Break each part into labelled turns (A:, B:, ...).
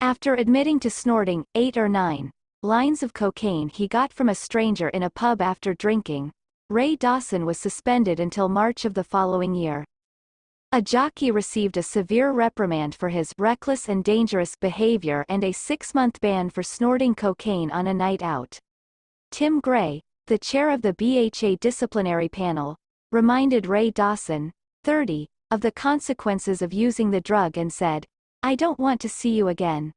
A: After admitting to snorting 8 or 9 lines of cocaine he got from a stranger in a pub after drinking, Ray Dawson was suspended until March of the following year. A jockey received a severe reprimand for his reckless and dangerous behavior and a 6-month ban for snorting cocaine on a night out. Tim Gray, the chair of the BHA disciplinary panel, reminded Ray Dawson, 30, of the consequences of using the drug and said, "I don't want to see you again."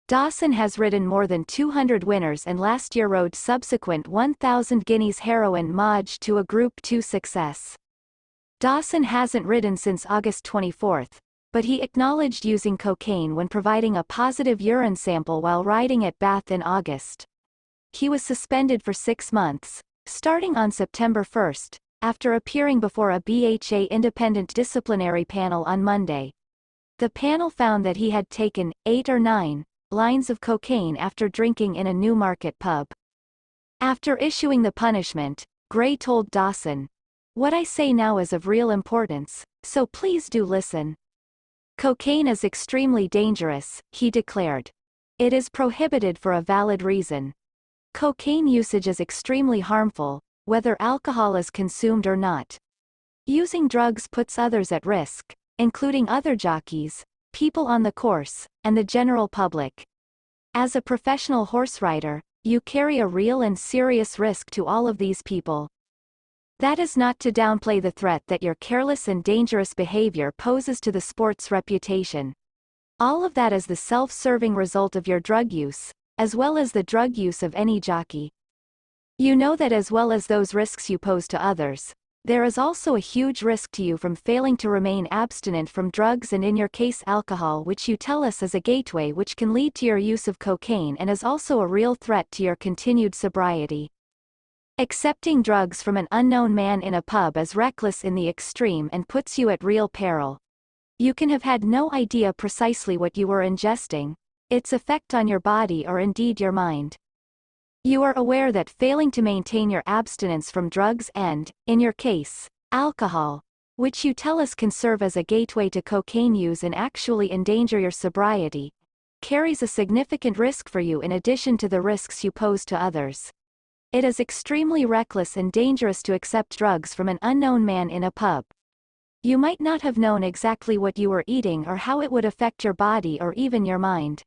A: Dawson has ridden more than 200 winners and last year rode subsequent 1,000 guineas heroin Maj to a Group 2 success. Dawson hasn't ridden since August 24, but he acknowledged using cocaine when providing a positive urine sample while riding at Bath in August. He was suspended for 6 months, starting on September 1, after appearing before a BHA independent disciplinary panel on Monday. The panel found that he had taken 8 or 9 lines of cocaine after drinking in a Newmarket pub. After issuing the punishment, Gray told Dawson, "What I say now is of real importance, so please do listen. Cocaine is extremely dangerous," he declared. "It is prohibited for a valid reason. Cocaine usage is extremely harmful, whether alcohol is consumed or not. Using drugs puts others at risk, including other jockeys, people on the course, and the general public. As a professional horse rider, you carry a real and serious risk to all of these people. That is not to downplay the threat that your careless and dangerous behavior poses to the sport's reputation. All of that is the self-serving result of your drug use, as well as the drug use of any jockey. You know that as well as those risks you pose to others, there is also a huge risk to you from failing to remain abstinent from drugs and in your case alcohol, which you tell us is a gateway which can lead to your use of cocaine and is also a real threat to your continued sobriety. Accepting drugs from an unknown man in a pub is reckless in the extreme and puts you at real peril. You can have had no idea precisely what you were ingesting, its effect on your body or indeed your mind. You are aware that failing to maintain your abstinence from drugs and, in your case, alcohol, which you tell us can serve as a gateway to cocaine use and actually endanger your sobriety, carries a significant risk for you in addition to the risks you pose to others. It is extremely reckless and dangerous to accept drugs from an unknown man in a pub. You might not have known exactly what you were eating or how it would affect your body or even your mind.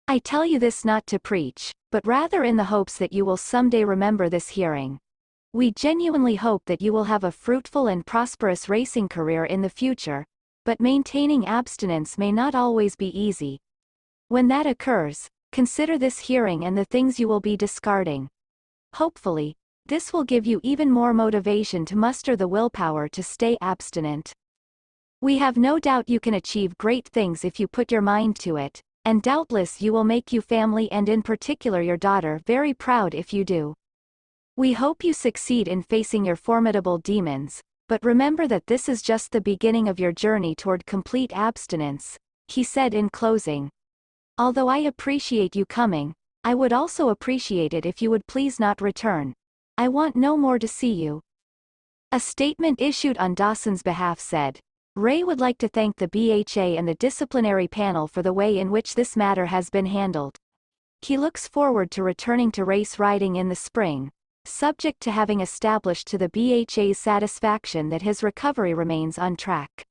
A: I tell you this not to preach, but rather in the hopes that you will someday remember this hearing. We genuinely hope that you will have a fruitful and prosperous racing career in the future, but maintaining abstinence may not always be easy. When that occurs, consider this hearing and the things you will be discarding. Hopefully, this will give you even more motivation to muster the willpower to stay abstinent. We have no doubt you can achieve great things if you put your mind to it, and doubtless you will make your family and in particular your daughter very proud if you do. We hope you succeed in facing your formidable demons, but remember that this is just the beginning of your journey toward complete abstinence," he said in closing. "Although I appreciate you coming, I would also appreciate it if you would please not return. I want no more to see you." A statement issued on Dawson's behalf said, "Ray would like to thank the BHA and the disciplinary panel for the way in which this matter has been handled. He looks forward to returning to race riding in the spring, subject to having established to the BHA's satisfaction that his recovery remains on track."